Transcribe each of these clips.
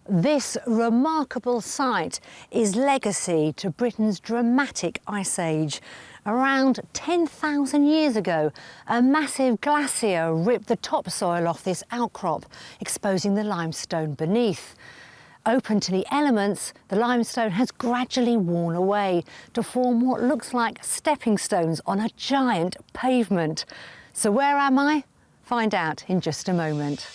This remarkable site is legacy to Britain's dramatic ice age. Around 10,000 years ago, a massive glacier ripped the topsoil off this outcrop, exposing the limestone beneath. Open to the elements, the limestone has gradually worn away to form what looks like stepping stones on a giant pavement. So where am I? Find out in just a moment.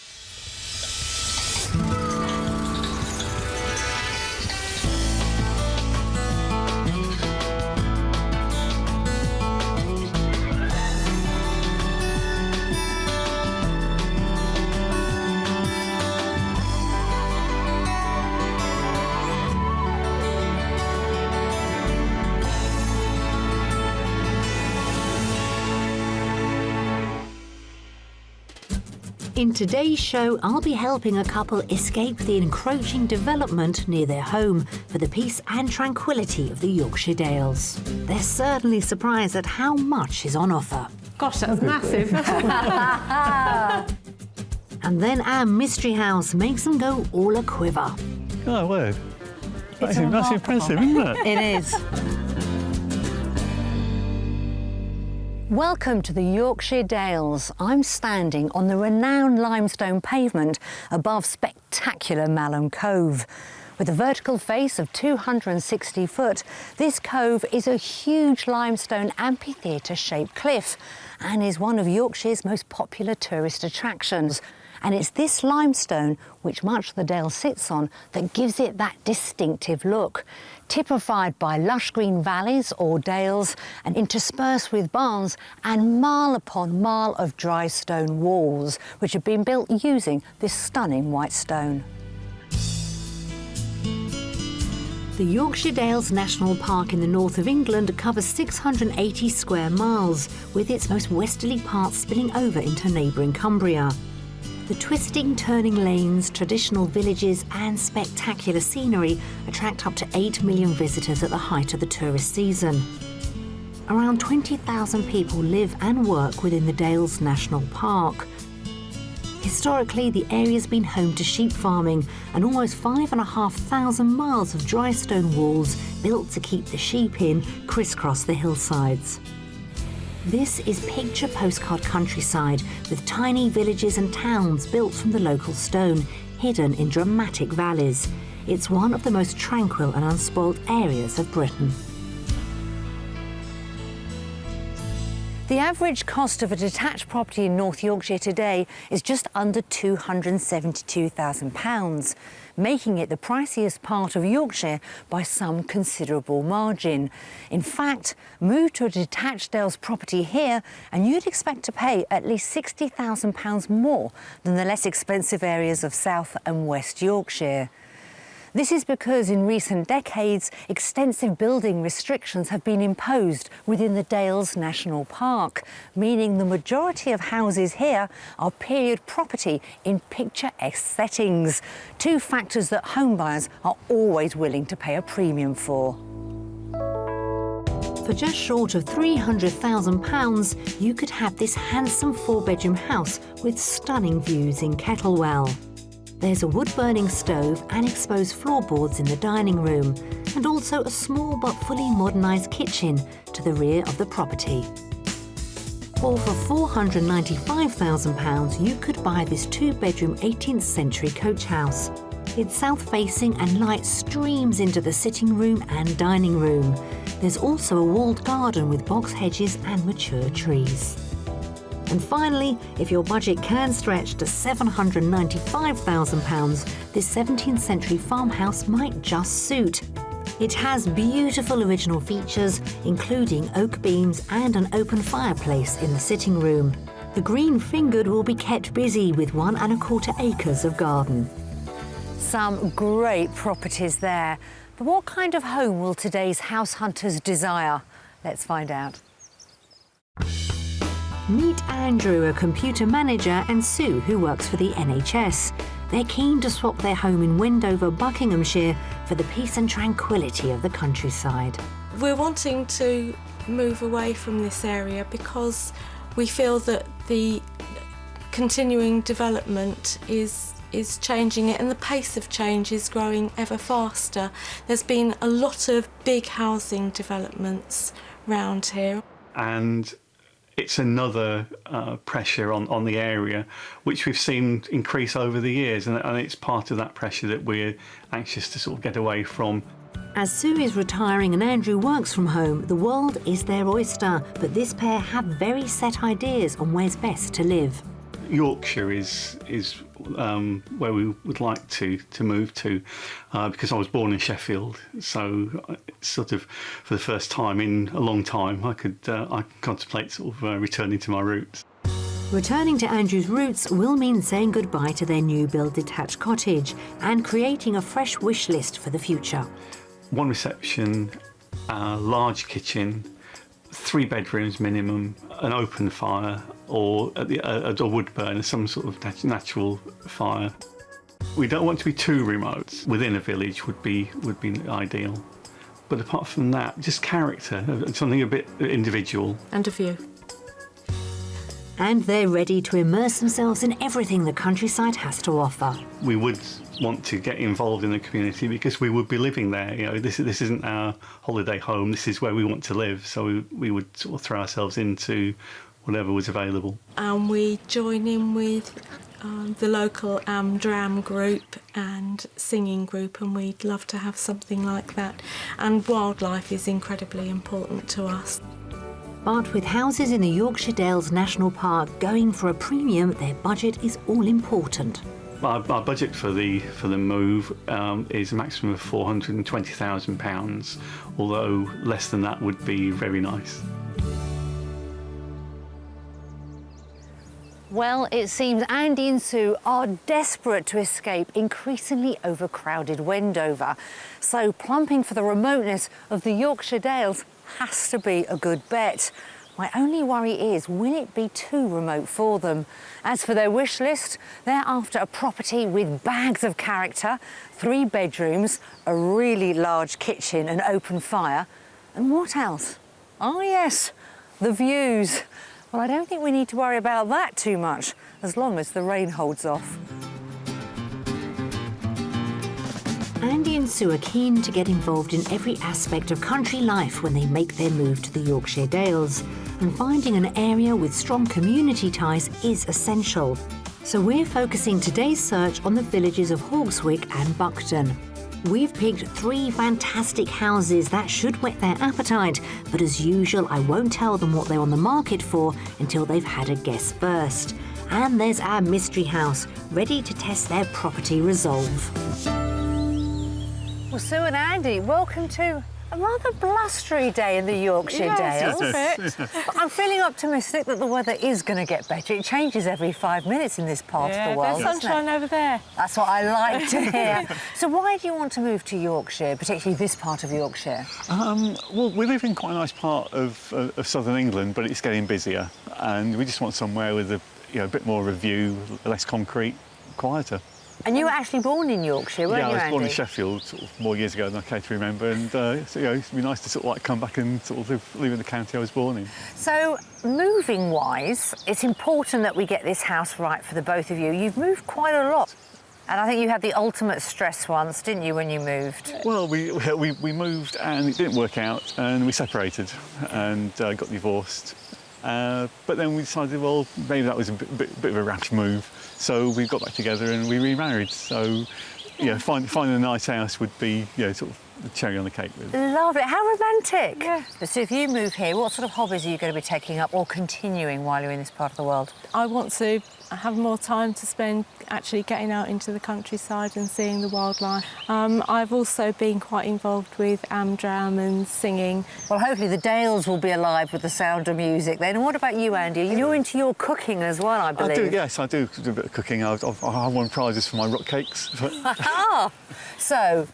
In today's show, I'll be helping a couple escape the encroaching development near their home for the peace and tranquility of the Yorkshire Dales. They're certainly surprised at how much is on offer. Gosh, that's massive. And then our mystery house makes them go all a quiver. Oh, word. That's impressive, isn't it? It is. Welcome to the Yorkshire Dales. I'm standing on the renowned limestone pavement above spectacular Malham Cove. With a vertical face of 260 foot, this cove is a huge limestone amphitheatre-shaped cliff and is one of Yorkshire's most popular tourist attractions. And it's this limestone, which much of the Dale sits on, that gives it that distinctive look, typified by lush green valleys or dales and interspersed with barns and mile upon mile of dry stone walls, which have been built using this stunning white stone. The Yorkshire Dales National Park in the north of England covers 680 square miles, with its most westerly part spilling over into neighbouring Cumbria. The twisting, turning lanes, traditional villages and spectacular scenery attract up to 8 million visitors at the height of the tourist season. Around 20,000 people live and work within the Dales National Park. Historically, the area's been home to sheep farming and almost 5,500 miles of dry stone walls built to keep the sheep in crisscross the hillsides. This is picture postcard countryside with tiny villages and towns built from the local stone, hidden in dramatic valleys. It's one of the most tranquil and unspoilt areas of Britain. The average cost of a detached property in North Yorkshire today is just under £272,000, making it the priciest part of Yorkshire by some considerable margin. In fact, move to a detached Dales property here and you'd expect to pay at least £60,000 more than the less expensive areas of South and West Yorkshire. This is because in recent decades, extensive building restrictions have been imposed within the Dales National Park, meaning the majority of houses here are period property in picturesque settings, two factors that homebuyers are always willing to pay a premium for. For just short of £300,000, you could have this handsome four-bedroom house with stunning views in Kettlewell. There's a wood-burning stove and exposed floorboards in the dining room, and also a small but fully modernised kitchen to the rear of the property. Or for £495,000, you could buy this two-bedroom 18th century coach house. It's south-facing and light streams into the sitting room and dining room. There's also a walled garden with box hedges and mature trees. And finally, if your budget can stretch to £795,000, this 17th century farmhouse might just suit. It has beautiful original features, including oak beams and an open fireplace in the sitting room. The green-fingered will be kept busy with 1 1/4 acres of garden. Some great properties there. But what kind of home will today's house hunters desire? Let's find out. Meet Andrew, a computer manager, and Sue, who works for the NHS. They're keen to swap their home in Wendover, Buckinghamshire, for the peace and tranquility of the countryside. We're wanting to move away from this area because we feel that the continuing development is is changing it, and the pace of change is growing ever faster. There's been a lot of big housing developments round here. And it's another pressure on the area, which we've seen increase over the years, and it's part of that pressure that we're anxious to sort of get away from. As Sue is retiring and Andrew works from home, the world is their oyster, but this pair have very set ideas on where's best to live. Yorkshire is where we would like to move to, because I was born in Sheffield, so it's sort of for the first time in a long time I contemplate sort of returning to my roots. Returning to Andrew's roots will mean saying goodbye to their new build detached cottage and creating a fresh wish list for the future. One reception, large kitchen, 3 bedrooms minimum, an open fire, or a wood burner, some sort of natural fire. We don't want to be too remote. Within a village would be ideal. But apart from that, just character, something a bit individual. And a view. And they're ready to immerse themselves in everything the countryside has to offer. We would want to get involved in the community because we would be living there. You know, this isn't our holiday home. This is where we want to live. So we would sort of throw ourselves into whatever was available. And we join in with the local dram group and singing group, and we'd love to have something like that. And wildlife is incredibly important to us. But with houses in the Yorkshire Dales National Park going for a premium, their budget is all important. Our budget for the move is a maximum of £420,000, although less than that would be very nice. Well, it seems Andy and Sue are desperate to escape increasingly overcrowded Wendover. So plumping for the remoteness of the Yorkshire Dales has to be a good bet. My only worry is, will it be too remote for them? As for their wish list, they're after a property with bags of character, 3 bedrooms, a really large kitchen, an open fire. And what else? Oh yes, the views. Well, I don't think we need to worry about that too much, as long as the rain holds off. Andy and Sue are keen to get involved in every aspect of country life when they make their move to the Yorkshire Dales, and finding an area with strong community ties is essential. So we're focusing today's search on the villages of Hawkswick and Buckton. We've picked 3 fantastic houses that should whet their appetite, but as usual, I won't tell them what they're on the market for until they've had a guess first. And there's our mystery house, ready to test their property resolve. Well, Sue and Andy, welcome to a rather blustery day in the Yorkshire Dales. But I'm feeling optimistic that the weather is going to get better. It changes every 5 minutes in this part of the world. There's sunshine over there. That's what I like to hear. So why do you want to move to Yorkshire, particularly this part of Yorkshire? Well, we live in quite a nice part of southern England, but it's getting busier, and we just want somewhere with a bit more of a view, less concrete, quieter. And you were actually born in Yorkshire, weren't you, Andy? Yeah, I was born in Sheffield sort of more years ago than I care to remember, and so, it'd be nice to sort of like come back and sort of live in the county I was born in. So, moving-wise, it's important that we get this house right for the both of you. You've moved quite a lot, and I think you had the ultimate stress once, didn't you, when you moved? Well, we moved and it didn't work out, and we separated and got divorced. But then we decided, well, maybe that was a bit of a rash move. So we got back together and we remarried. So, finding a nice house would be, sort of the cherry on the cake, really. Love it. How romantic. Yeah. So if you move here, what sort of hobbies are you going to be taking up or continuing while you're in this part of the world? I want to have more time to spend actually getting out into the countryside and seeing the wildlife. I've also been quite involved with dram and singing. Well, hopefully the Dales will be alive with the sound of music then. And what about you, Andy? You're into your cooking as well, I believe. I do, yes, I do a bit of cooking. I've won prizes for my rock cakes. So,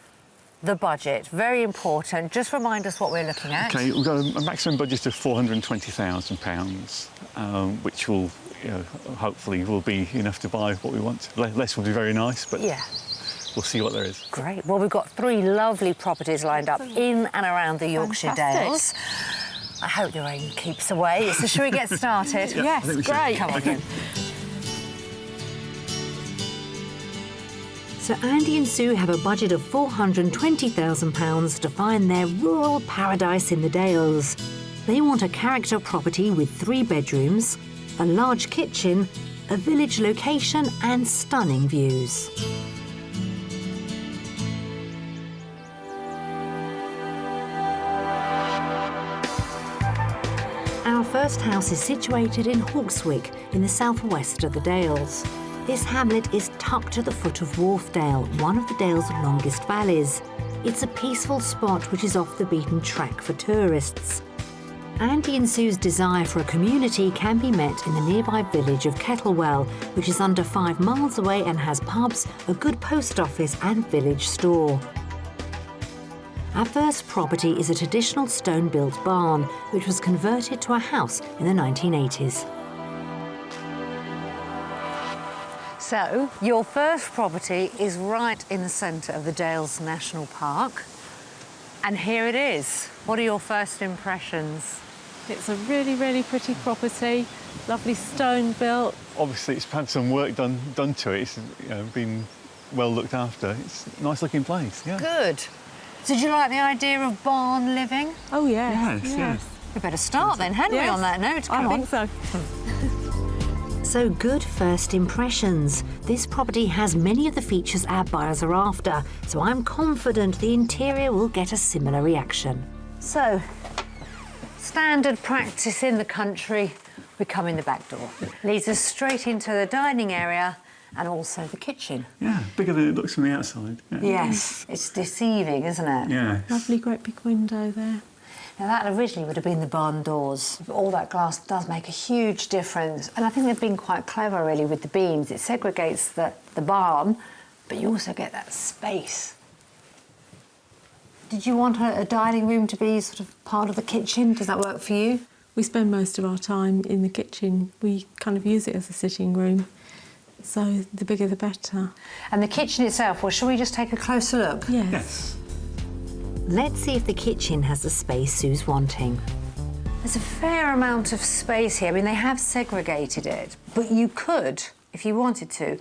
the budget, very important. Just remind us what we're looking at. OK, we've got a maximum budget of £420,000, which will, hopefully will be enough to buy what we want. Less would be very nice, but yeah, we'll see what there is. Great. Well, we've got 3 lovely properties lined up in and around the Yorkshire Dales. I hope the rain keeps away. So should we get started? Yes, great. Come on, then. So Andy and Sue have a budget of £420,000 to find their rural paradise in the Dales. They want a character property with 3 bedrooms, a large kitchen, a village location and stunning views. Our first house is situated in Hawkswick in the southwest of the Dales. This hamlet is tucked to the foot of Wharfdale, one of the Dales' longest valleys. It's a peaceful spot which is off the beaten track for tourists. Andy and Sue's desire for a community can be met in the nearby village of Kettlewell, which is under 5 miles away and has pubs, a good post office and village store. Our first property is a traditional stone-built barn, which was converted to a house in the 1980s. So, your first property is right in the centre of the Dales National Park. And here it is. What are your first impressions? It's a really, really pretty property, lovely stone built. Obviously, it's had some work done to it. It's been well looked after. It's a nice looking place. Yeah. Good. Did you like the idea of barn living? Oh, yes. Yes. We better start then, hadn't we, Yes. on that note? Come I on. think so. So good first impressions. This property has many of the features our buyers are after, so I'm confident the interior will get a similar reaction. So, standard practice in the country, we come in the back door. Leads us straight into the dining area and also the kitchen. Yeah, bigger than it looks from the outside. Yeah. Yes, it's deceiving, isn't it? Yeah. Lovely, great big window there. Now, that originally would have been the barn doors. All that glass does make a huge difference. And I think they've been quite clever, really, with the beams. It segregates the barn, but you also get that space. Did you want a dining room to be sort of part of the kitchen? Does that work for you? We spend most of our time in the kitchen. We kind of use it as a sitting room. So the bigger the better. And the kitchen itself, well, shall we just take a closer look? Yes. Let's see if the kitchen has the space Sue's wanting. There's a fair amount of space here. I mean, they have segregated it, but you could, if you wanted to,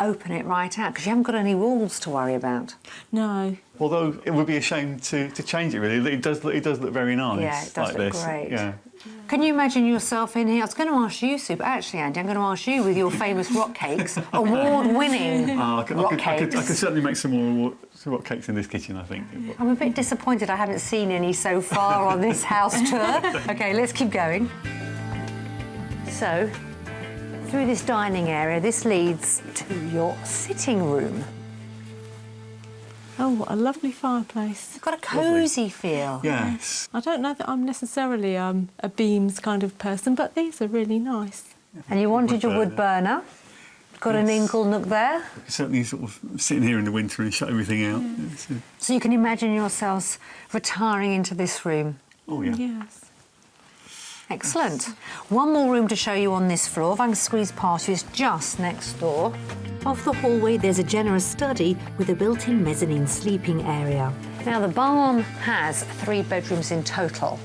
open it right out, because you haven't got any walls to worry about. No. Although it would be a shame to change it, really. It does look very nice. Yeah, it does like look this. great. Yeah. Can you imagine yourself in here? I was going to ask you, Sue, but actually, Andy, I'm going to ask you with your famous rock cakes, award-winning I rock cakes. could certainly make some more rock cakes in this kitchen, I think. I'm a bit disappointed I haven't seen any so far on this house tour. OK, let's keep going. So, through this dining area, this leads to your sitting room. Oh, what a lovely fireplace. It's got a cosy feel. Yes. I don't know that I'm necessarily a beams kind of person, but these are really nice. And you wanted your wood burner. Got an ingle nook there. Certainly sort of sitting here in the winter and shut everything out. So you can imagine yourselves retiring into this room. Oh, yeah. Yes. Excellent. One more room to show you on this floor. If I can squeeze past you, it's just next door. Off the hallway, there's a generous study with a built-in mezzanine sleeping area. Now, the barn has 3 bedrooms in total.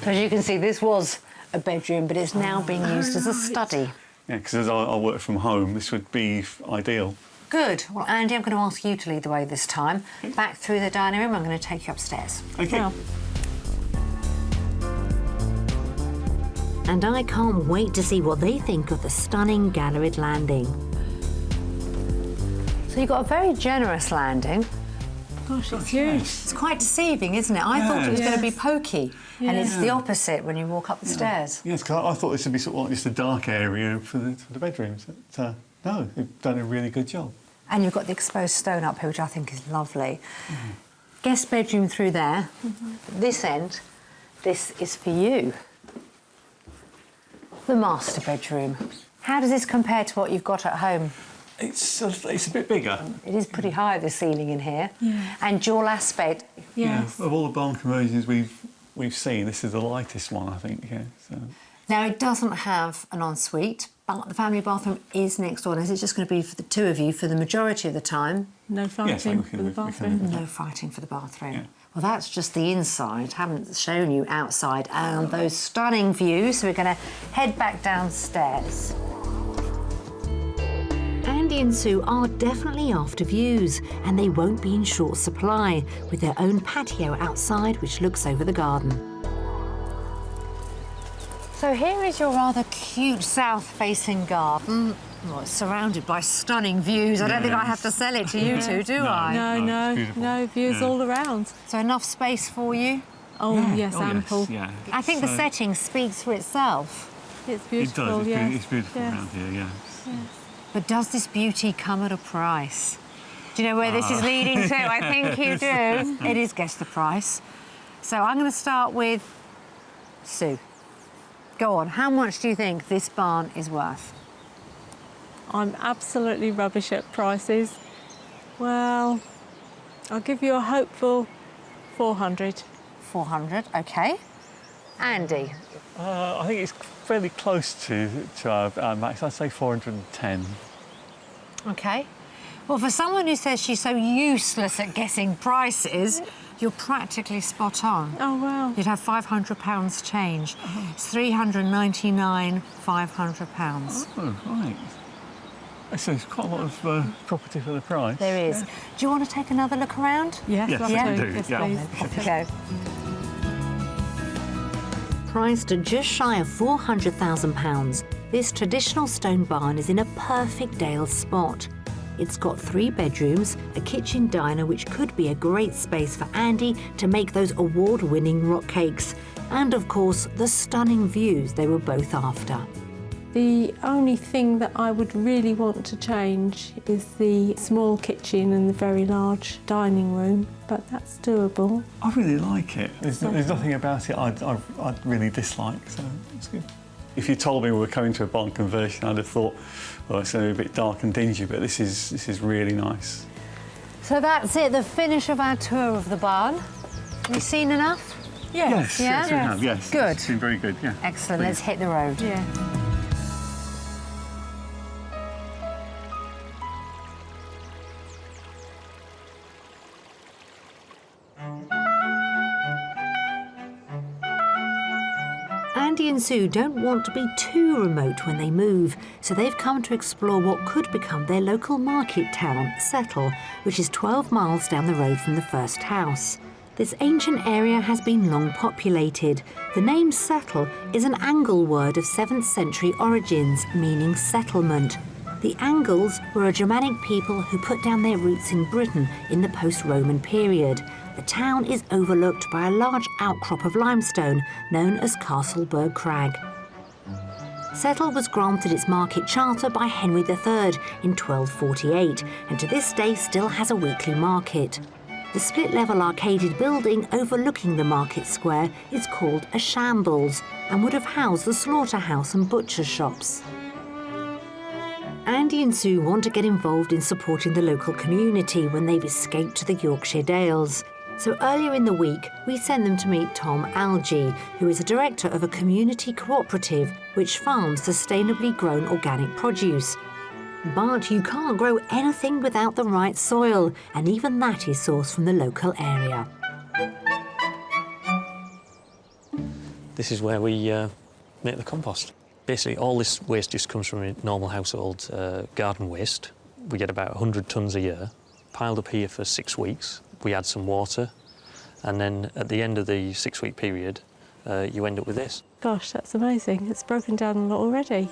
So as you can see, this was a bedroom, but it's now being used as a study. Yeah, because as I work from home, this would be ideal. Good. Well, Andy, I'm going to ask you to lead the way this time. Back through the dining room, I'm going to take you upstairs. OK. Well, And I can't wait to see what they think of the stunning galleried landing. So you've got a very generous landing. gosh, it's huge. It's quite deceiving, isn't it? I thought it was going to be pokey, and it's the opposite when you walk up the stairs. Yes, because I thought this would be sort of like just a dark area for the bedrooms. But, no, they've done a really good job. And you've got the exposed stone up here, which I think is lovely. Guest bedroom through there. This end, this is for you. The master bedroom. How does this compare to what you've got at home? It's a bit bigger. It is pretty high, the ceiling in here. Yeah. And dual aspect. Yes. Yeah, of all the barn conversions we've seen, this is the lightest one, I think. Yeah. So. Now, it doesn't have an ensuite, but the family bathroom is next door. Is it just going to be for the two of you for the majority of the time? No fighting for the we can bathroom. No fighting for the bathroom. Yeah. Well, that's just the inside. Haven't shown you outside and those stunning views. So we're going to head back downstairs. Andy and Sue are definitely after views, and they won't be in short supply, with their own patio outside which looks over the garden. So here is your rather cute south-facing garden. Well, it's surrounded by stunning views. I don't think I have to sell it to you two, do I? No, views all around. So enough space for you? Oh, yes, ample. Yes, yeah. I think the setting speaks for itself. It's beautiful, It does. yes. It's beautiful Yes. around here, yeah. But does this beauty come at a price? Do you know where this is leading to? I think you do. It is guess the price. So I'm going to start with Sue. Go on, how much do you think this barn is worth? I'm absolutely rubbish at prices. Well, I'll give you a hopeful 400. 400, OK. Andy? I think it's fairly close to our max. I'd say 410. OK. Well, for someone who says she's so useless at guessing prices, you're practically spot on. Oh, wow. You'd have £500 change. It's £399, £500. Oh, right. So it's quite a lot of property for the price. There is. Yeah. Do you want to take another look around? Yes, Yes, love I to. do, Yes, yeah. please. Off you go. Priced at just shy of £400,000, this traditional stone barn is in a perfect Dales spot. It's got 3 bedrooms, a kitchen diner which could be a great space for Andy to make those award-winning rock cakes, and of course the stunning views they were both after. The only thing that I would really want to change is the small kitchen and the very large dining room, but that's doable. I really like it. There's nothing about it I'd really dislike, so it's good. If you told me we were coming to a barn conversion, I'd have thought, well, it's going to be a bit dark and dingy, but this is really nice. So that's it, the finish of our tour of the barn. Have you seen enough? Yes, Yeah? yes, we have, yes. Good. It's been very good, yeah. Excellent, Please. let's hit the road. Yeah. Andy and Sue don't want to be too remote when they move, so they've come to explore what could become their local market town, Settle, which is 12 miles down the road from the first house. This ancient area has been long populated. The name Settle is an Angle word of 7th century origins, meaning settlement. The Angles were a Germanic people who put down their roots in Britain in the post-Roman period. The town is overlooked by a large outcrop of limestone known as Castleberg Crag. Settle was granted its market charter by Henry III in 1248 and to this day still has a weekly market. The split-level arcaded building overlooking the market square is called a shambles and would have housed the slaughterhouse and butcher shops. Andy and Sue want to get involved in supporting the local community when they've escaped to the Yorkshire Dales. So earlier in the week, we send them to meet Tom Algie, who is a director of a community cooperative which farms sustainably grown organic produce. But you can't grow anything without the right soil, and even that is sourced from the local area. This is where we make the compost. Basically, all this waste just comes from a normal household garden waste. We get about 100 tonnes a year, piled up here for 6 weeks. We add some water, and then at the end of the 6-week period, you end up with this. Gosh, that's amazing. It's broken down a lot already.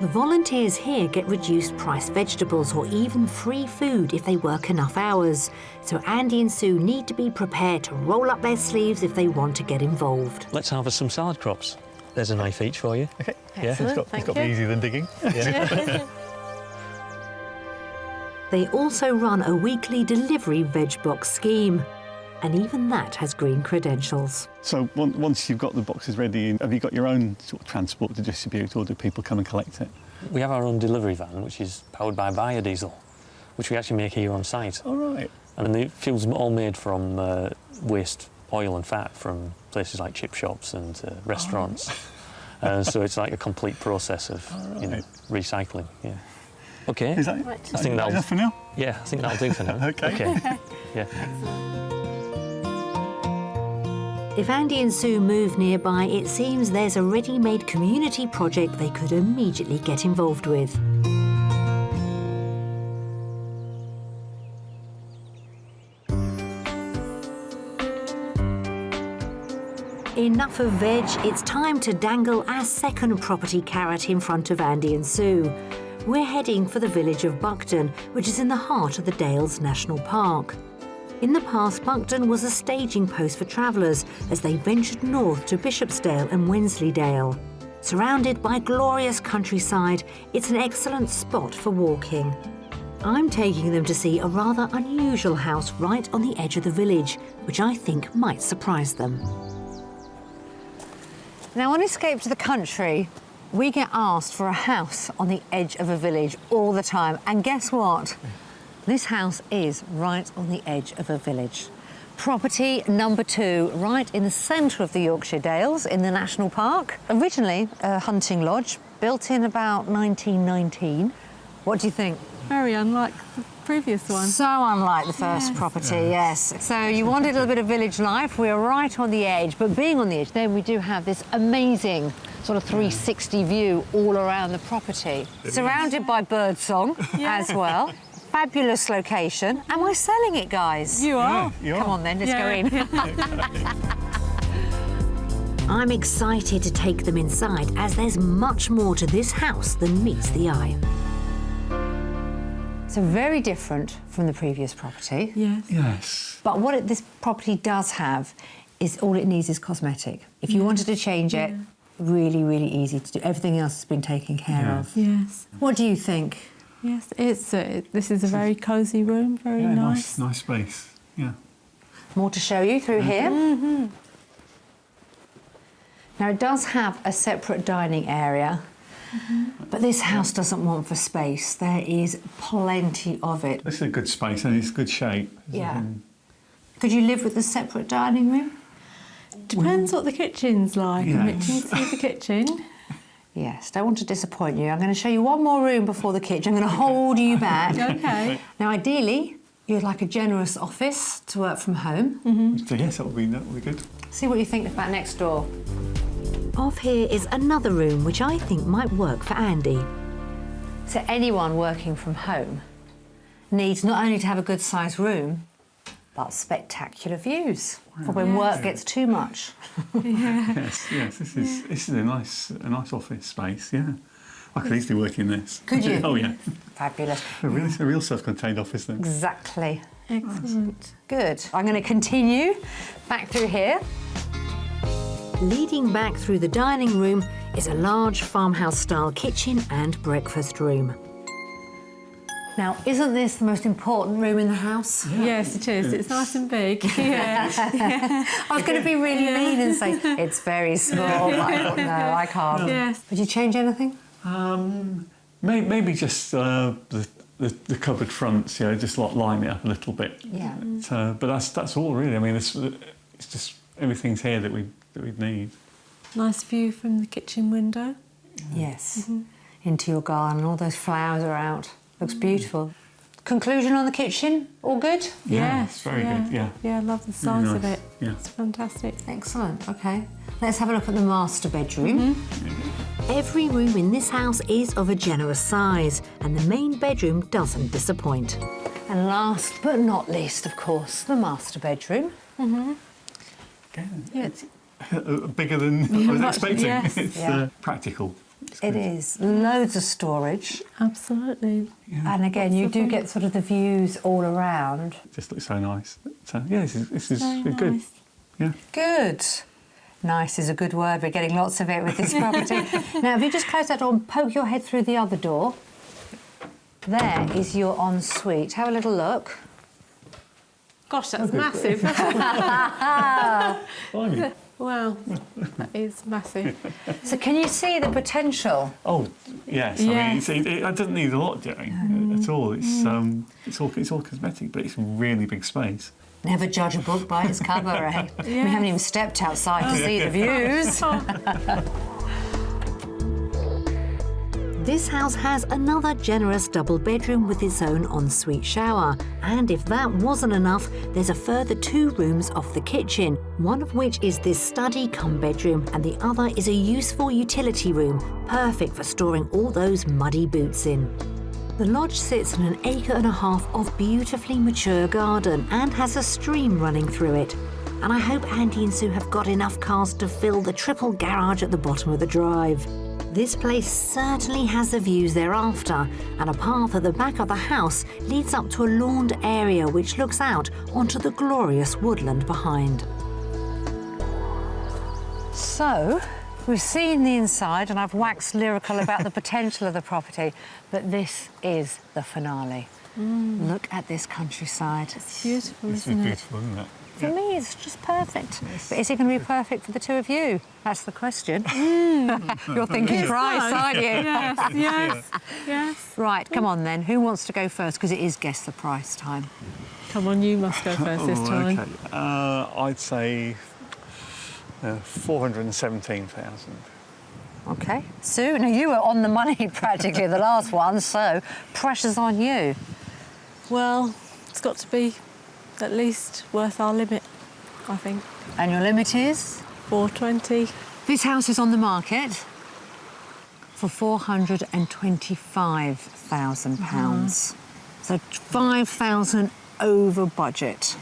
The volunteers here get reduced price vegetables or even free food if they work enough hours. So Andy and Sue need to be prepared to roll up their sleeves if they want to get involved. Let's harvest some salad crops. There's a knife each for you. Okay. Excellent, It's got to thank be you. easier than digging. They also run a weekly delivery veg box scheme, and even that has green credentials. So once you've got the boxes ready, have you got your own sort of transport to distribute, or do people come and collect it? We have our own delivery van, which is powered by biodiesel, which we actually make here on site. All right. And the fuel's all made from waste oil and fat from places like chip shops and restaurants. So it's like a complete process of recycling. Yeah. Okay. Is that I think that'll enough for now? Yeah, I think that'll do for now. Okay. Yeah. If Andy and Sue move nearby, it seems there's a ready-made community project they could immediately get involved with. Enough of veg, it's time to dangle our second property carrot in front of Andy and Sue. We're heading for the village of Buckden, which is in the heart of the Dales National Park. In the past, Buckden was a staging post for travellers as they ventured north to Bishopsdale and Wensleydale. Surrounded by glorious countryside, it's an excellent spot for walking. I'm taking them to see a rather unusual house right on the edge of the village, which I think might surprise them. Now, on Escape to the Country, we get asked for a house on the edge of a village all the time. And guess what? This house is right on the edge of a village. Property number 2, right in the centre of the Yorkshire Dales in the National Park. Originally a hunting lodge, built in about 1919. What do you think? Very unlike the previous one. So unlike the first property, yes. So you wanted a little bit of village life. We're right on the edge, but being on the edge, then we do have this amazing sort of 360 view all around the property. Surrounded by birdsong as well. Fabulous location. Am I selling it, guys? You are. Yeah, you Come are. on then, let's go in. I'm excited to take them inside as there's much more to this house than meets the eye. So very different from the previous property. Yes. Yes. But what this property does have is all it needs is cosmetic. If you wanted to change it, really, really easy to do. Everything else has been taken care of. Yes. What do you think? Yes. This is a very cosy room. Very nice. Nice space. Yeah. More to show you through here. Now, it does have a separate dining area, but this house doesn't want for space. There is plenty of it. This is a good space and it's good shape. Yeah. Could you live with a separate dining room? Depends what the kitchen's like. Yeah. You can see the kitchen. Yes, don't want to disappoint you. I'm going to show you one more room before the kitchen. I'm going to hold you back. Okay. Now, ideally, you'd like a generous office to work from home. So yes, that would be good. See what you think about next door. Off here is another room which I think might work for Andy. So anyone working from home needs not only to have a good-sized room, but spectacular views for when work gets too much. Yes, this is a nice office space. Yeah, I could easily work in this. Could you? Oh yeah, Fabulous. a real self-contained office then. Exactly. Excellent. Good. I'm going to continue back through here. Leading back through the dining room is a large farmhouse-style kitchen and breakfast room. Now, isn't this the most important room in the house? Yes, it is. It's nice and big. Yeah. I was going to be really mean and say, it's very small, but I thought, no, I can't. Yes. Would you change anything? Maybe just the cupboard fronts, just like line it up a little bit. Yeah. But that's all really. I mean, it's just everything's here that we'd need. Nice view from the kitchen window. Yes. Into your garden, all those flowers are out. Looks beautiful. Conclusion on the kitchen, all good? Yeah, it's very good, yeah. Yeah, I love the size of nice, it. yeah. It's fantastic. Excellent, okay. Let's have a look at the master bedroom. Every room in this house is of a generous size, and the main bedroom doesn't disappoint. And last but not least, of course, the master bedroom. Yeah, it's bigger than I was expecting. yes. It's practical. It is. Loads of storage. Absolutely. And again, you do get sort of the views all around. It just looks so nice. So yeah, this is Very good. nice. Yeah. Good. Nice is a good word. We're getting lots of it with this property. Now, if you just close that door and poke your head through the other door, there is your ensuite. Have a little look. Gosh, that's massive. Blimey. Wow, that is massive. So can you see the potential? Oh yes. Yes. I mean, it doesn't need a lot doing at all. It's all cosmetic, but it's a really big space. Never judge a book by its cover, eh? We haven't even stepped outside to see the views. This house has another generous double bedroom with its own ensuite shower. And if that wasn't enough, there's a further 2 rooms off the kitchen, one of which is this study cum bedroom and the other is a useful utility room, perfect for storing all those muddy boots in. The lodge sits on 1.5 acres of beautifully mature garden and has a stream running through it. and I hope Andy and Sue have got enough cars to fill the triple garage at the bottom of the drive. This place certainly has the views they're after, and a path at the back of the house leads up to a lawned area which looks out onto the glorious woodland behind. So, we've seen the inside and I've waxed lyrical about the potential of the property, but this is the finale. Look at this countryside. It's beautiful, This is isn't it? beautiful, isn't it? For me, it's just perfect. But is it going to be perfect for the two of you? That's the question. You're thinking price, aren't you? Yes. Right, come on then. Who wants to go first? Because it is guess the price time. Come on, you must go first this time. Okay. I'd say 417,000. OK. Sue, now you were on the money practically the last one, so pressure's on you. Well, it's got to be at least worth our limit, I think. And your limit is? 420. This house is on the market for £425,000. So 5,000 over budget.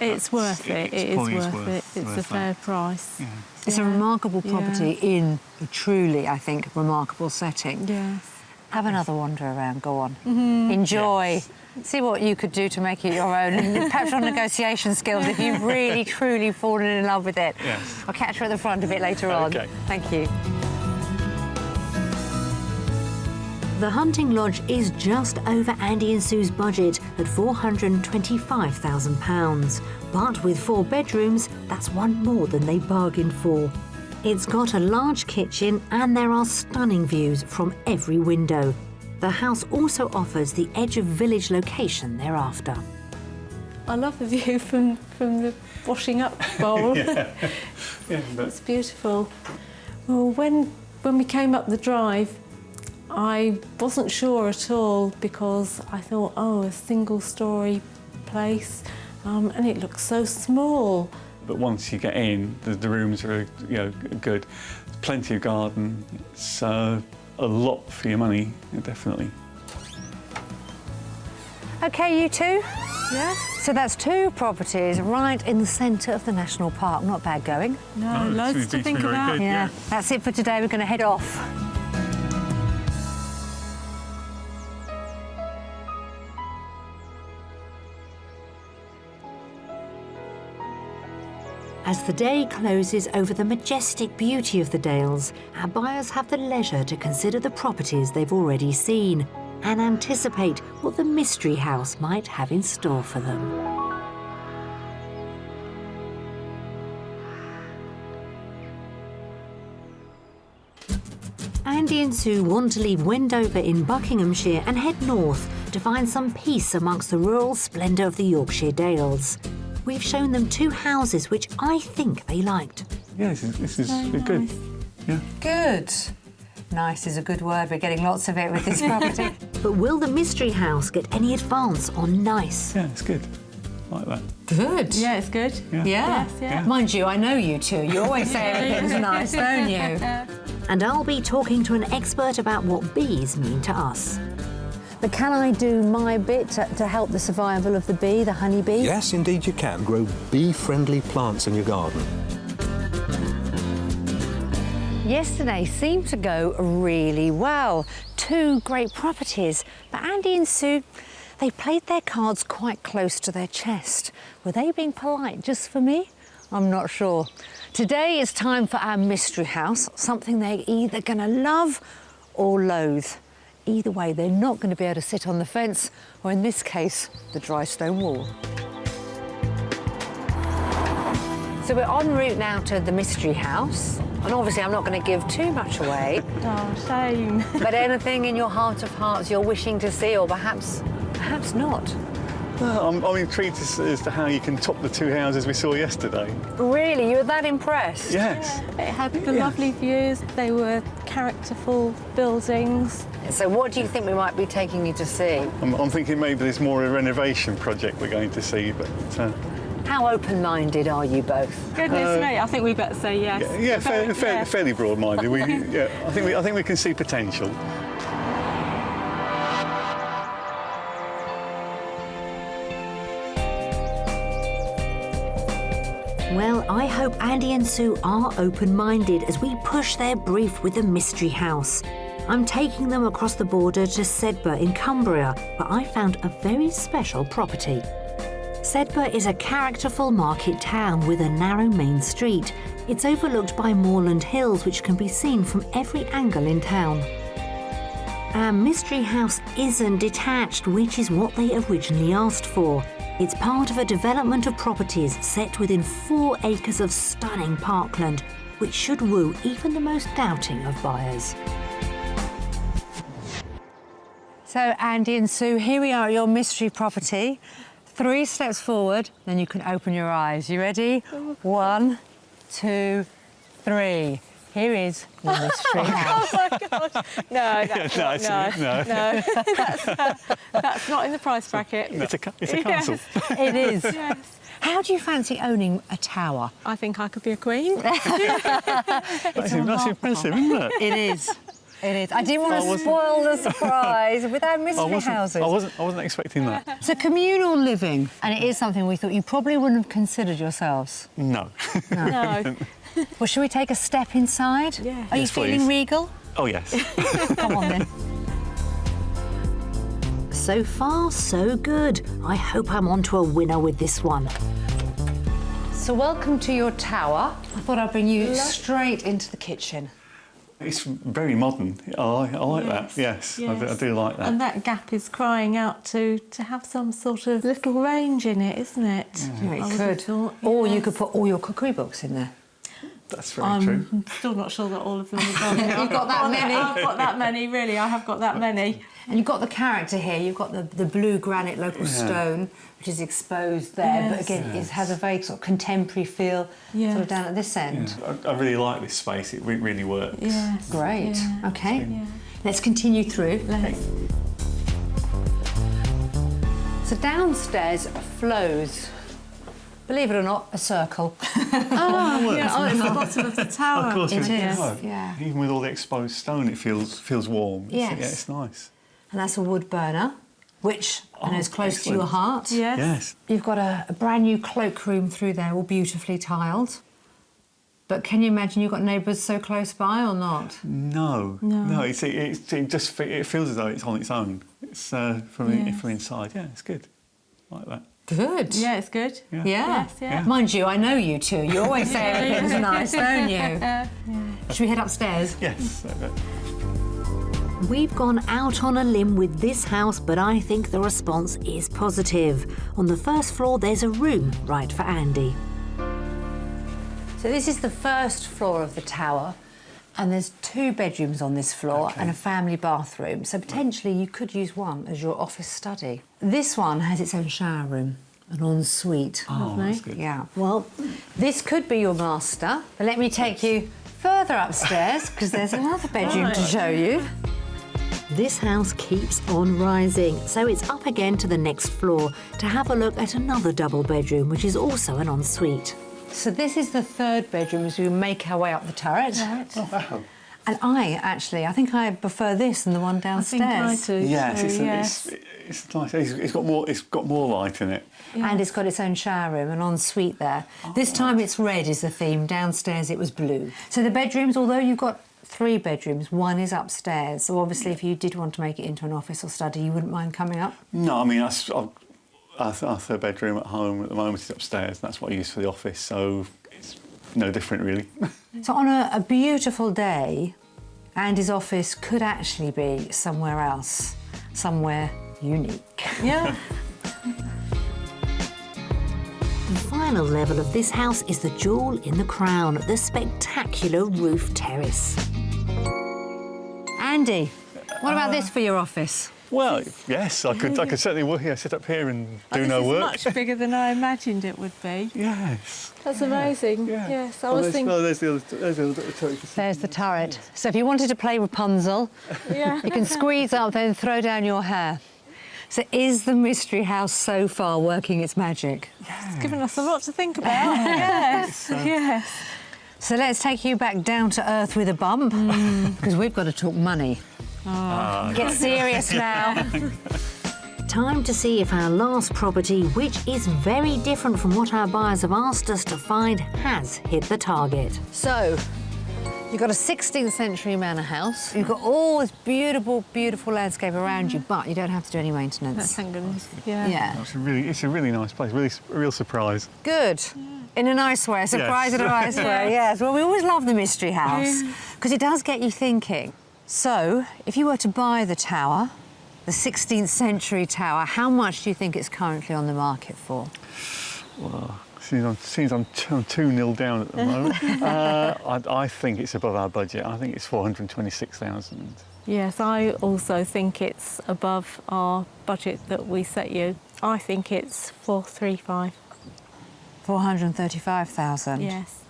It's worth it. It is probably worth it. It's a fair that. price. Yeah. It's a remarkable property Yeah. in a truly, I think, remarkable setting. Yes. Have another wander around, go on. Enjoy. See what you could do to make it your own, and perhaps your negotiation skills if you've really, truly fallen in love with it. Yes. I'll catch you at the front a bit later on. Okay. Thank you. The hunting lodge is just over Andy and Sue's budget at £425,000. But with 4 bedrooms, that's one more than they bargained for. It's got a large kitchen and there are stunning views from every window. The house also offers the edge of village location they're after. I love the view from the washing up bowl. Yeah, but It's beautiful. Well, when we came up the drive, I wasn't sure at all because I thought, oh, a single-storey place, and it looks so small. But once you get in, the rooms are, good. Plenty of garden. It's a lot for your money, definitely. OK, you two? Yes? So that's 2 properties right in the centre of the national park. Not bad going. No, Oh, loads it's to think very about. good. Yeah. That's it for today. We're going to head off. As the day closes over the majestic beauty of the Dales, our buyers have the leisure to consider the properties they've already seen and anticipate what the mystery house might have in store for them. Andy and Sue want to leave Wendover in Buckinghamshire and head north to find some peace amongst the rural splendour of the Yorkshire Dales. We've shown them 2 houses which I think they liked. Yeah, this is good. Yeah. Good. Nice is a good word. We're getting lots of it with this property. But will the mystery house get any advance on nice? Yeah, it's good. Like that. Good. Yeah, it's good. Yeah. Yeah. Yeah. Mind you, I know you two. You always say everything's nice, don't you? And I'll be talking to an expert about what bees mean to us. But can I do my bit to help the survival of the bee, the honey bee? Yes, indeed you can. Grow bee-friendly plants in your garden. Yesterday seemed to go really well. 2 great properties. But Andy and Sue, they played their cards quite close to their chest. Were they being polite just for me? I'm not sure. Today is time for our mystery house, something they're either going to love or loathe. Either way, they're not going to be able to sit on the fence, or in this case, the dry stone wall. So we're en route now to the mystery house. And obviously, I'm not going to give too much away. Oh, shame. But anything in your heart of hearts you're wishing to see, or perhaps not? I'm intrigued as to how you can top the 2 houses we saw yesterday. Really? You were that impressed? Yes. It had the lovely views. They were characterful buildings. So what do you think we might be taking you to see? I'm thinking maybe there's more a renovation project we're going to see, but How open-minded are you both? Goodness me, I think we better say yes. fairly broad-minded. I think we can see potential. Well, I hope Andy and Sue are open-minded as we push their brief with the mystery house. I'm taking them across the border to Sedbergh in Cumbria, where I found a very special property. Sedbergh is a characterful market town with a narrow main street. It's overlooked by moorland hills which can be seen from every angle in town. Our mystery house isn't detached, which is what they originally asked for. It's part of a development of properties set within 4 acres of stunning parkland, which should woo even the most doubting of buyers. So, Andy and Sue, here we are at your mystery property. 3 steps forward, then you can open your eyes. You ready? 1, 2, 3. Here is your mystery house. Oh my God! No, that's not in the price bracket. It's a castle. It is. Yes. How do you fancy owning a tower? I think I could be a queen. That's impressive, isn't it? It is. It is. I didn't want to spoil the surprise with our mystery houses. I wasn't expecting that. It's a communal living, and it is something we thought you probably wouldn't have considered yourselves. No. No. Well, shall we take a step inside? Yeah. Are you Yes, feeling please. regal? Oh, yes. Come on, then. So far, so good. I hope I'm onto a winner with this one. So welcome to your tower. I thought I'd bring you straight into the kitchen. It's very modern. I like that. Yes, I do like that. And that gap is crying out to have some sort of little range in it, isn't it? Yeah, I it would have could. thought, Or you yes. could put all your cookery books in there. That's very true. I'm still not sure that all of them are gone. You've got that many? I've got that many, really. I have got that many. And you've got the character here. You've got the blue granite local stone, which is exposed there. But again, it has a very sort of contemporary feel sort of down at this end. I really like this space. It really works. Yes. Great. Yeah. OK. Yeah. Let's continue through. Let's. So downstairs flows, believe it or not, a circle. Oh, yeah, it's the bottom of the tower. Of course, It is, yeah. yeah. Even with all the exposed stone, it feels warm. Yes. Yeah, it's nice. And that's a wood burner, which I know is close to your excellent. heart. Yes. Yes. You've got a brand new cloakroom through there, all beautifully tiled. But can you imagine you've got neighbours so close by or not? No. It feels as though it's on its own. It's from inside. Yeah, it's good. I like that. Good. Yeah, it's good. Yeah. Yeah. Yeah. Mind you, I know you two. You always say everything's nice, don't you? Should we head upstairs? Yes. We've gone out on a limb with this house, but I think the response is positive. On the first floor, there's a room right for Andy. So this is the first floor of the tower, and there's 2 bedrooms on this floor and a family bathroom. So potentially you could use one as your office study. This one has its own shower room, an ensuite. Oh, that's good. Yeah. Well, this could be your master, but let me take you further upstairs because there's another bedroom to show you. This house keeps on rising, so it's up again to the next floor to have a look at another double bedroom, which is also an ensuite. So this is the 3rd bedroom as we make our way up the turret. Right. Oh, wow. And I think I prefer this than the one I downstairs. think I do. Yes, too, it's nice. It's got more light in it. And it's got its own shower room, an ensuite there. This time it's red is the theme. Downstairs it was blue. So the bedrooms, although you've got 3 bedrooms, one is upstairs. So obviously if you did want to make it into an office or study, you wouldn't mind coming up? No, I mean, our 3rd bedroom at home at the moment is upstairs. That's what I use for the office, so it's no different, really. So on a beautiful day, Andy's office could actually be somewhere else, somewhere unique. Yeah. The final level of this house is the jewel in the crown, the spectacular roof terrace. Andy, what about this for your office? Well, yes, I could certainly work here, sit up here and do no This work. is much bigger than I imagined it would be. Yes. That's amazing. Yeah. Yes, I was thinking. there's the other turret. There's the turret. So if you wanted to play Rapunzel, Yeah. you can squeeze up there and throw down your hair. So is the mystery house so far working its magic? It's given us a lot to think about. Yes. Yes. So let's take you back down to earth with a bump, because we've got to talk money. Get serious now. Time to see if our last property, which is very different from what our buyers have asked us to find, has hit the target. So, you've got a 16th century manor house. You've got all this beautiful, beautiful landscape around you, but you don't have to do any maintenance. Thank goodness. Yeah. Yeah. It's a really nice place, a real surprise. Good. In a nice way, a surprise in a nice way, yes. Well, we always love the mystery house because it does get you thinking. So, if you were to buy the tower, the 16th century tower, how much do you think it's currently on the market for? Well, seems I'm 2-0 down at the moment. I think it's above our budget. I think it's 426,000. Yes, I also think it's above our budget that we set you. I think it's 435. 435,000? Yes.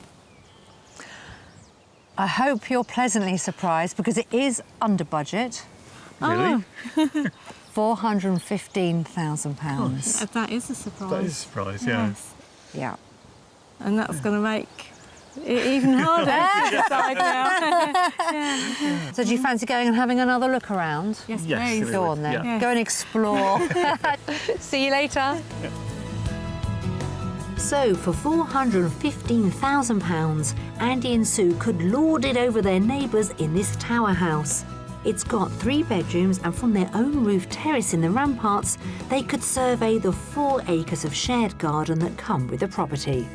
I hope you're pleasantly surprised because it is under budget. Really? £415,000. That is a surprise. That is a surprise, yeah. Yes. Yeah. And that's going to make it even harder to decide now. So do you fancy going and having another look around? Yes, Yes, please. we Go would, on then. yeah. Go and explore. See you later. So, for £415,000, Andy and Sue could lord it over their neighbours in this tower house. It's got 3 bedrooms, and from their own roof terrace in the ramparts, they could survey the 4 acres of shared garden that come with the property.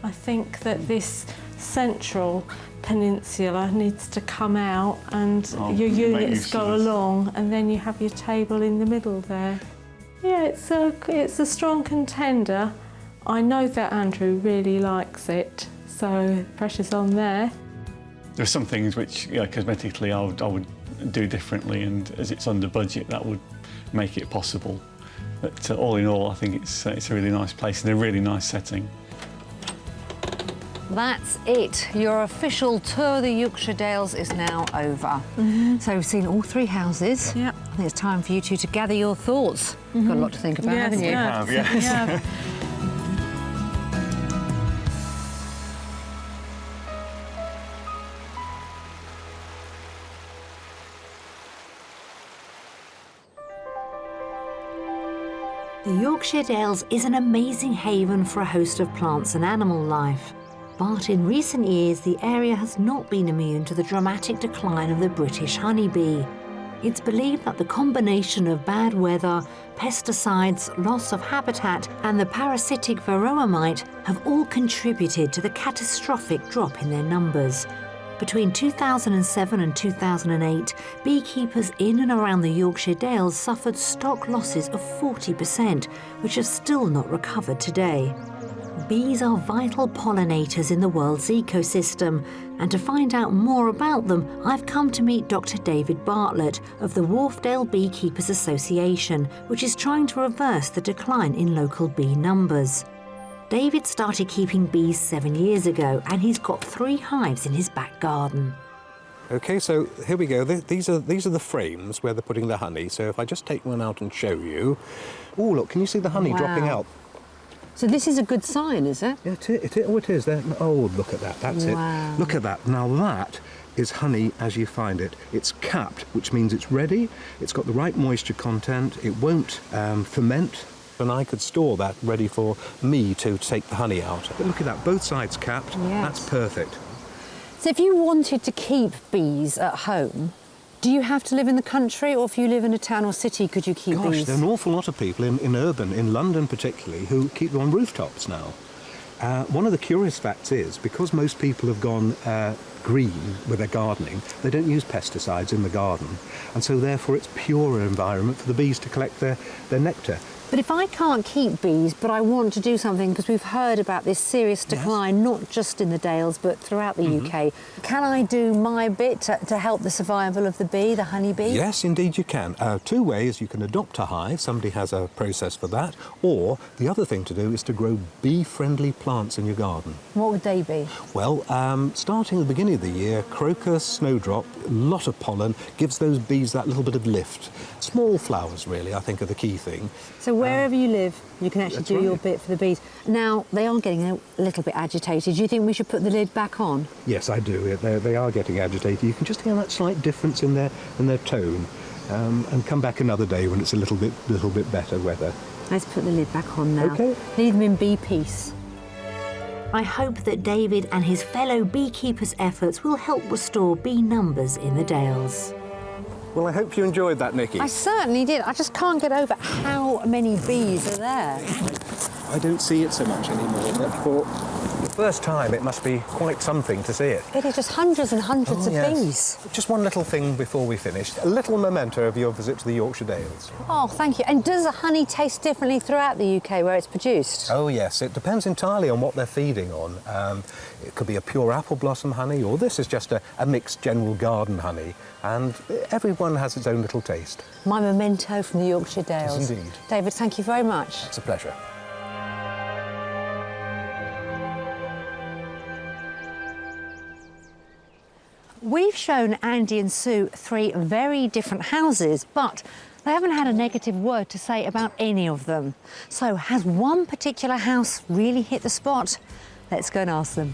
I think that this central peninsula needs to come out and your units go along, and then you have your table in the middle there. Yeah, it's a strong contender. I know that Andrew really likes it, so pressure's on there. There are some things which, cosmetically, I would do differently, and as it's under budget, that would make it possible. But all in all, I think it's a really nice place and a really nice setting. That's it. Your official tour of the Yorkshire Dales is now over. So we've seen all 3 houses. Yep. I think it's time for you two to gather your thoughts. Got a lot to think about, haven't you? Yeah. The Yorkshire Dales is an amazing haven for a host of plants and animal life. But in recent years, the area has not been immune to the dramatic decline of the British honeybee. It's believed that the combination of bad weather, pesticides, loss of habitat, and the parasitic varroa mite have all contributed to the catastrophic drop in their numbers. Between 2007 and 2008, beekeepers in and around the Yorkshire Dales suffered stock losses of 40%, which have still not recovered today. Bees are vital pollinators in the world's ecosystem, and to find out more about them, I've come to meet Dr. David Bartlett of the Wharfdale Beekeepers Association, which is trying to reverse the decline in local bee numbers. David started keeping bees 7 years ago, and he's got 3 hives in his back garden. OK, so here we go. These are the frames where they're putting the honey. So if I just take one out and show you. Oh, look, can you see the honey dropping out? So this is a good sign, is it? Yeah, it is. Oh, look at that. That's it. Look at that. Now that is honey as you find it. It's capped, which means it's ready. It's got the right moisture content. It won't ferment. And I could store that ready for me to take the honey out. But look at that, both sides capped. Yes. That's perfect. So if you wanted to keep bees at home, do you have to live in the country, or if you live in a town or city, could you keep Gosh, bees? there are an awful lot of people in London particularly, who keep them on rooftops now. One of the curious facts is, because most people have gone green with their gardening, they don't use pesticides in the garden, and so therefore it's purer environment for the bees to collect their nectar. But if I can't keep bees, but I want to do something, because we've heard about this serious decline, not just in the Dales, but throughout the UK, can I do my bit to help the survival of the bee, the honeybee? Yes, indeed you can. 2 ways. You can adopt a hive. Somebody has a process for that. Or the other thing to do is to grow bee-friendly plants in your garden. What would they be? Well, starting at the beginning of the year, crocus, snowdrop, a lot of pollen, gives those bees that little bit of lift. Small flowers, really, I think, are the key thing. So wherever you live, you can actually do your right. bit for the bees. Now, they are getting a little bit agitated. Do you think we should put the lid back on? Yes, I do. They are getting agitated. You can just hear that slight difference in their tone. and come back another day when it's a little bit better weather. Let's put the lid back on now. Okay. Leave them in bee peace. I hope that David and his fellow beekeepers' efforts will help restore bee numbers in the Dales. Well, I hope you enjoyed that, Nicki. I certainly did. I just can't get over how many bees are there. I don't see it so much anymore, but for the first time it must be quite something to see it. It is just hundreds and hundreds of bees. Just one little thing before we finish. A little memento of your visit to the Yorkshire Dales. Oh, thank you. And does the honey taste differently throughout the UK where it's produced? Oh, yes. It depends entirely on what they're feeding on. It could be a pure apple blossom honey, or this is just a mixed general garden honey. And everyone has its own little taste. My memento from the Yorkshire Dales. Yes, indeed. David, thank you very much. It's a pleasure. We've shown Andy and Sue 3 very different houses, but they haven't had a negative word to say about any of them. So has one particular house really hit the spot? Let's go and ask them.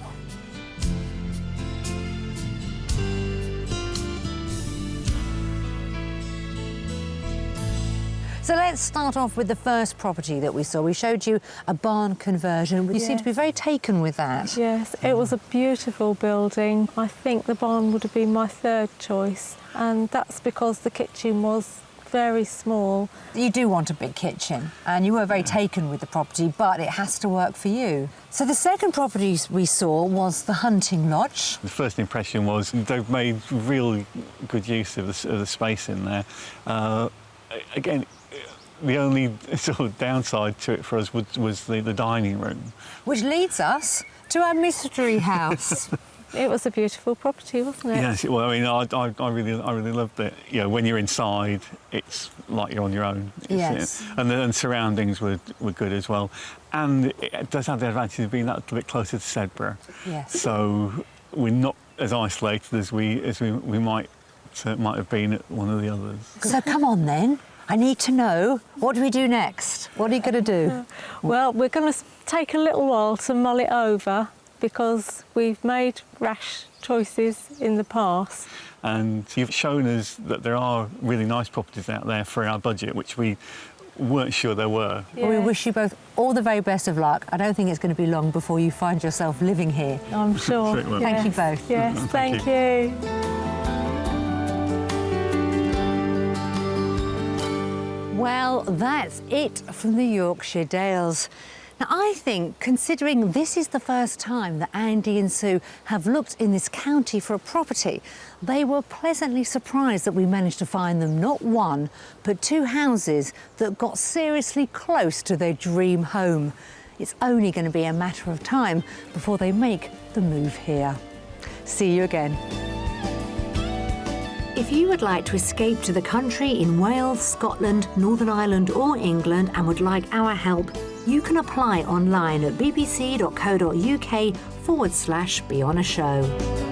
So let's start off with the first property that we saw. We showed you a barn conversion. You seem to be very taken with that. Yes, it was a beautiful building. I think the barn would have been my third choice, and that's because the kitchen was very small. You do want a big kitchen, and you were very taken with the property, but it has to work for you. So the second property we saw was the hunting lodge. The first impression was they've made really good use of the space in there. Again, the only sort of downside to it for us was the dining room. Which leads us to our mystery house. It was a beautiful property, wasn't it? Yes, well, I mean, I really loved it. You know, when you're inside, it's like you're on your own. Yes. And the surroundings were good as well. And it does have the advantage of being that little bit closer to Sedbergh. Yes. So we're not as isolated as we might have been at one of the others. So come on then. I need to know, what do we do next? What are you going to do? Well, we're going to take a little while to mull it over because we've made rash choices in the past. And you've shown us that there are really nice properties out there for our budget, which we weren't sure there were. Well, we wish you both all the very best of luck. I don't think it's going to be long before you find yourself living here. I'm sure. Sure. Thank you both. Yes, thank you. Well, that's it from the Yorkshire Dales. Now, I think, considering this is the first time that Andy and Sue have looked in this county for a property, they were pleasantly surprised that we managed to find them not one, but 2 houses that got seriously close to their dream home. It's only going to be a matter of time before they make the move here. See you again. If you would like to escape to the country in Wales, Scotland, Northern Ireland or England and would like our help, you can apply online at bbc.co.uk/beonashow.